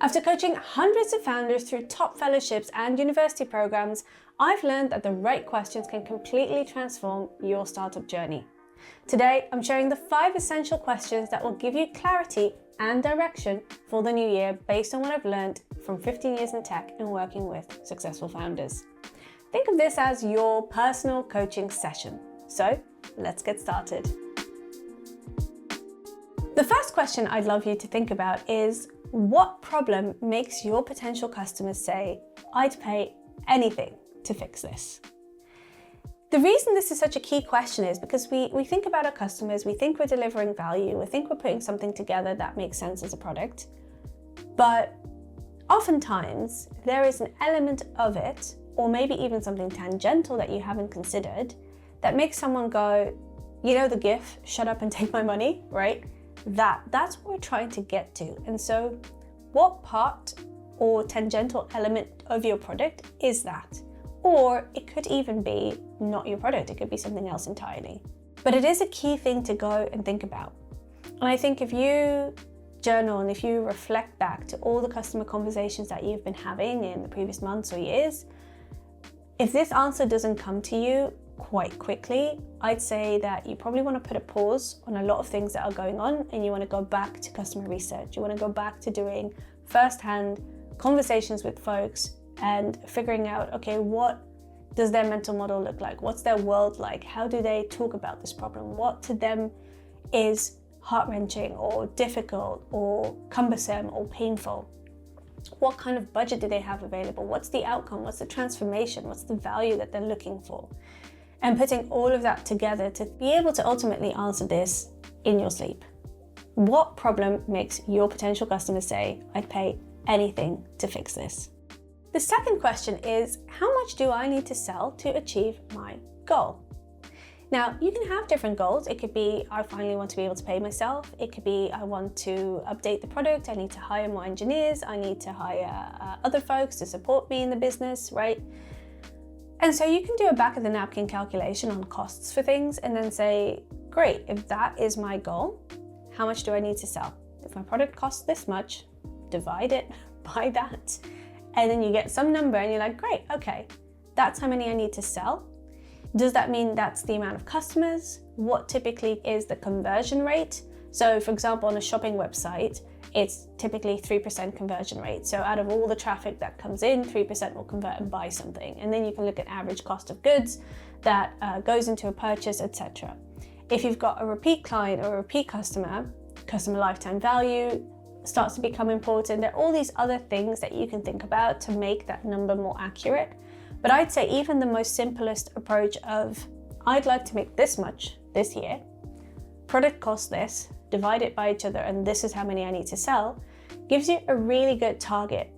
After coaching hundreds of founders through top fellowships and university programs, I've learned that the right questions can completely transform your startup journey. Today, I'm sharing the 5 essential questions that will give you clarity and direction for the new year based on what I've learned from 15 years in tech and working with successful founders. Think of this as your personal coaching session. So let's get started. The first question I'd love you to think about is, what problem makes your potential customers say, "I'd pay anything to fix this"? The reason this is such a key question is because we think about our customers, we think we're delivering value, we think we're putting something together that makes sense as a product, but oftentimes there is an element of it, or maybe even something tangential that you haven't considered, that makes someone go, you know the gif, "shut up and take my money," right? That's what we're trying to get to. And so what part or tangential element of your product is that? Or it could even be not your product, it could be something else entirely. But it is a key thing to go and think about. And I think if you journal and if you reflect back to all the customer conversations that you've been having in the previous months or years, if this answer doesn't come to you quite quickly, I'd say that you probably want to put a pause on a lot of things that are going on, and you want to go back to customer research. You want to go back to doing first-hand conversations with folks and figuring out, okay, what does their mental model look like? What's their world like? How do they talk about this problem? What to them is heart-wrenching or difficult or cumbersome or painful? What kind of budget do they have available? What's the outcome? What's the transformation? What's the value that they're looking for? And putting all of that together to be able to ultimately answer this in your sleep. What problem makes your potential customers say, "I'd pay anything to fix this"? The second question is, how much do I need to sell to achieve my goal? Now, you can have different goals. It could be, I finally want to be able to pay myself. It could be, I want to update the product. I need to hire more engineers. I need to hire other folks to support me in the business, right? And so you can do a back of the napkin calculation on costs for things and then say, great, if that is my goal, how much do I need to sell? If my product costs this much, divide it by that. And then you get some number and you're like, great, okay, that's how many I need to sell. Does that mean that's the amount of customers? What typically is the conversion rate? So for example, on a shopping website, it's typically 3% conversion rate. So out of all the traffic that comes in, 3% will convert and buy something. And then you can look at average cost of goods that goes into a purchase, etc. If you've got a repeat client or a repeat customer lifetime value starts to become important. There are all these other things that you can think about to make that number more accurate. But I'd say even the most simplest approach of, I'd like to make this much this year, product costs this, divide it by each other, and this is how many I need to sell, gives you a really good target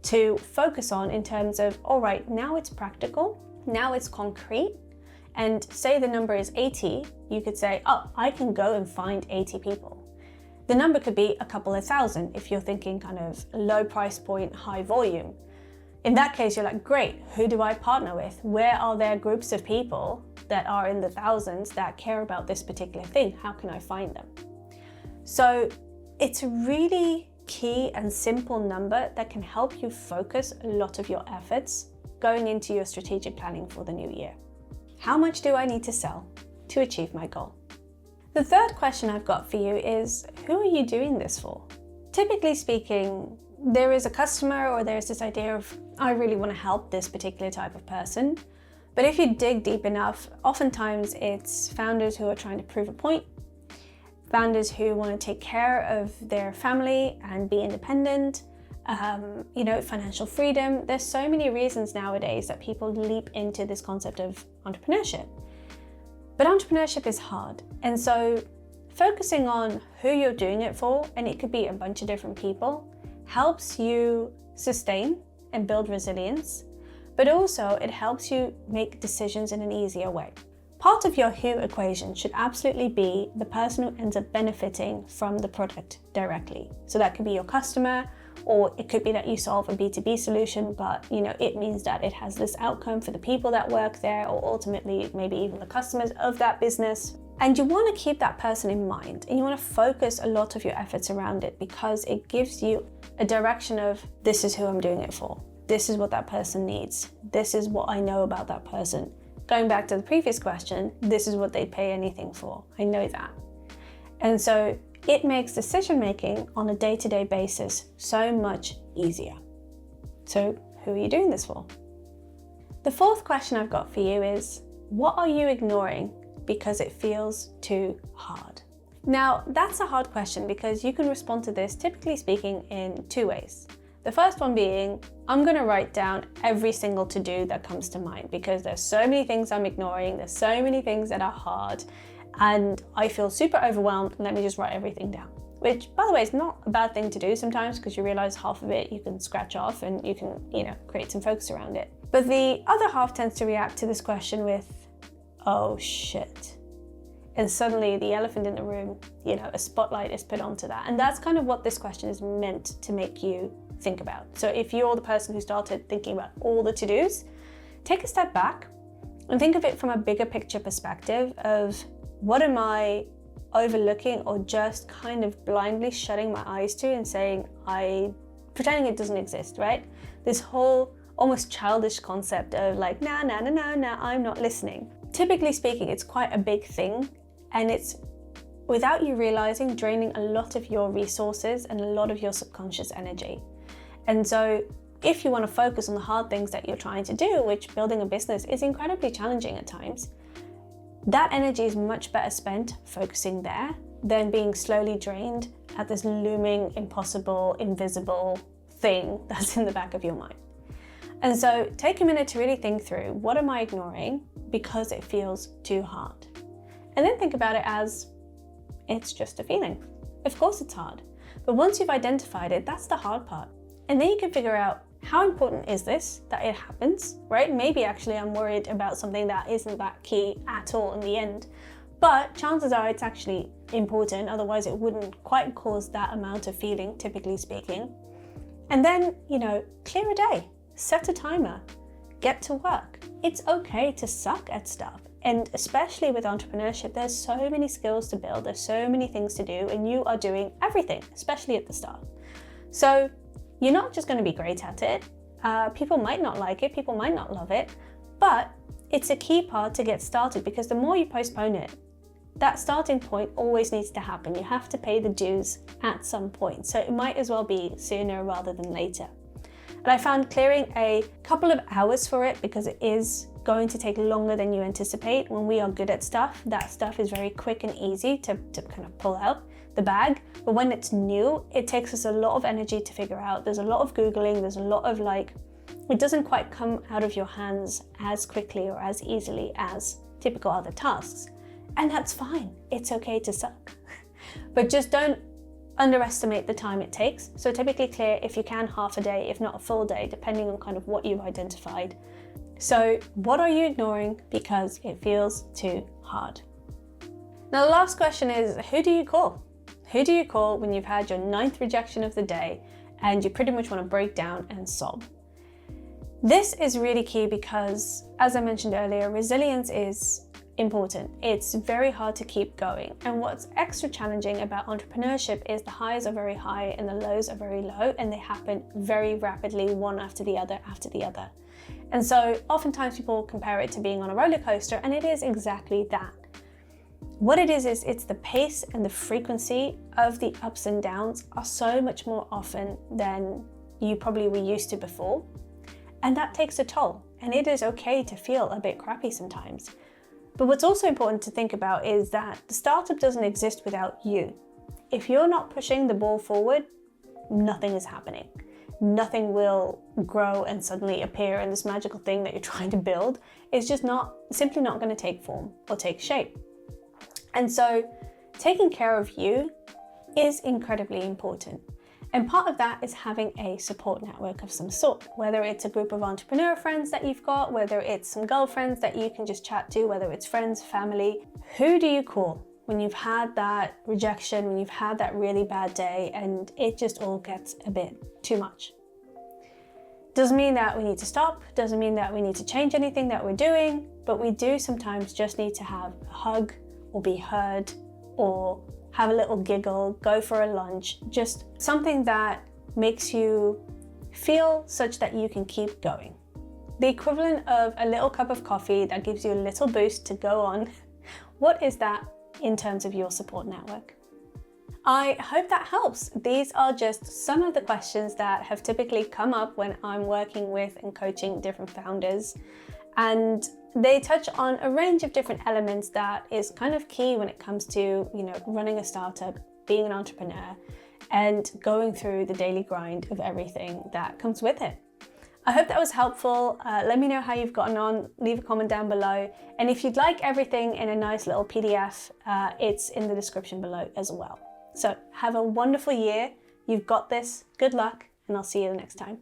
to focus on in terms of, all right, now it's practical, now it's concrete, and say the number is 80, you could say, oh, I can go and find 80 people. The number could be a couple of thousand if you're thinking kind of low price point, high volume. In that case, you're like, great, who do I partner with? Where are there groups of people that are in the thousands that care about this particular thing? How can I find them? So it's a really key and simple number that can help you focus a lot of your efforts going into your strategic planning for the new year. How much do I need to sell to achieve my goal? The third question I've got for you is, who are you doing this for? Typically speaking, there is a customer or there's this idea of, I really want to help this particular type of person. But if you dig deep enough, oftentimes it's founders who are trying to prove a point, founders who want to take care of their family and be independent, financial freedom. There's so many reasons nowadays that people leap into this concept of entrepreneurship. But entrepreneurship is hard. And so focusing on who you're doing it for, and it could be a bunch of different people, helps you sustain and build resilience, but also it helps you make decisions in an easier way. Part of your who equation should absolutely be the person who ends up benefiting from the product directly. So that could be your customer, or it could be that you solve a B2B solution, but it means that it has this outcome for the people that work there, or ultimately maybe even the customers of that business. And you want to keep that person in mind, and you want to focus a lot of your efforts around it because it gives you a direction of, this is who I'm doing it for. This is what that person needs. This is what I know about that person. Going back to the previous question, this is what they'd pay anything for. I know that. And so it makes decision-making on a day-to-day basis so much easier. So who are you doing this for? The fourth question I've got for you is, what are you ignoring because it feels too hard? Now, that's a hard question because you can respond to this, typically speaking, in two ways. The first one being, I'm going to write down every single to-do that comes to mind because there's so many things I'm ignoring, there's so many things that are hard, and I feel super overwhelmed, and let me just write everything down. Which, by the way, is not a bad thing to do sometimes because you realize half of it you can scratch off and you can, create some focus around it. But the other half tends to react to this question with, oh shit. And suddenly the elephant in the room, a spotlight is put onto that. And that's kind of what this question is meant to make you think about. So if you're the person who started thinking about all the to-dos, take a step back and think of it from a bigger picture perspective of, what am I overlooking or just kind of blindly shutting my eyes to and saying, pretending it doesn't exist, right? This whole almost childish concept of like, nah, I'm not listening. Typically speaking, it's quite a big thing, and it's, without you realizing, draining a lot of your resources and a lot of your subconscious energy. And so if you want to focus on the hard things that you're trying to do, which building a business is incredibly challenging at times, that energy is much better spent focusing there than being slowly drained at this looming, impossible, invisible thing that's in the back of your mind. And so take a minute to really think through, what am I ignoring because it feels too hard? And then think about it as, it's just a feeling. Of course it's hard, but once you've identified it, that's the hard part. And then you can figure out, how important is this that it happens, right? Maybe actually I'm worried about something that isn't that key at all in the end, but chances are it's actually important, otherwise it wouldn't quite cause that amount of feeling, typically speaking. And then, clear a day, set a timer, get to work. It's okay to suck at stuff. And especially with entrepreneurship, there's so many skills to build, there's so many things to do, and you are doing everything, especially at the start. So you're not just going to be great at it. People might not like it, people might not love it, but it's a key part to get started, because the more you postpone it, that starting point always needs to happen. You have to pay the dues at some point. So it might as well be sooner rather than later. And I found clearing a couple of hours for it, because it is going to take longer than you anticipate. When we are good at stuff, that stuff is very quick and easy to kind of pull out the bag. But when it's new, it takes us a lot of energy to figure out. There's a lot of Googling, there's a lot of it doesn't quite come out of your hands as quickly or as easily as typical other tasks. And that's fine, it's okay to suck. But just don't underestimate the time it takes. So typically clear, if you can, half a day, if not a full day, depending on kind of what you've identified. So what are you ignoring because it feels too hard? Now the last question is, who do you call? Who do you call when you've had your 9th rejection of the day and you pretty much want to break down and sob? This is really key because, as I mentioned earlier, resilience is important. It's very hard to keep going. And what's extra challenging about entrepreneurship is the highs are very high and the lows are very low, and they happen very rapidly, one after the other after the other. And so oftentimes people compare it to being on a roller coaster, and it is exactly that. What it is it's the pace and the frequency of the ups and downs are so much more often than you probably were used to before. And that takes a toll. And it is okay to feel a bit crappy sometimes. But what's also important to think about is that the startup doesn't exist without you. If you're not pushing the ball forward, nothing is happening. Nothing will grow and suddenly appear, and this magical thing that you're trying to build is just simply not going to take form or take shape. And so taking care of you is incredibly important. And part of that is having a support network of some sort, whether it's a group of entrepreneur friends that you've got, whether it's some girlfriends that you can just chat to, whether it's friends, family. Who do you call when you've had that rejection, when you've had that really bad day and it just all gets a bit too much? Doesn't mean that we need to stop, doesn't mean that we need to change anything that we're doing, but we do sometimes just need to have a hug or be heard or have a little giggle, go for a lunch, just something that makes you feel such that you can keep going. The equivalent of a little cup of coffee that gives you a little boost to go on. What is that in terms of your support network? I hope that helps. These are just some of the questions that have typically come up when I'm working with and coaching different founders. And they touch on a range of different elements that is kind of key when it comes to, running a startup, being an entrepreneur, and going through the daily grind of everything that comes with it. I hope that was helpful. Let me know how you've gotten on. Leave a comment down below. And if you'd like everything in a nice little PDF, it's in the description below as well. So have a wonderful year. You've got this. Good luck, and I'll see you the next time.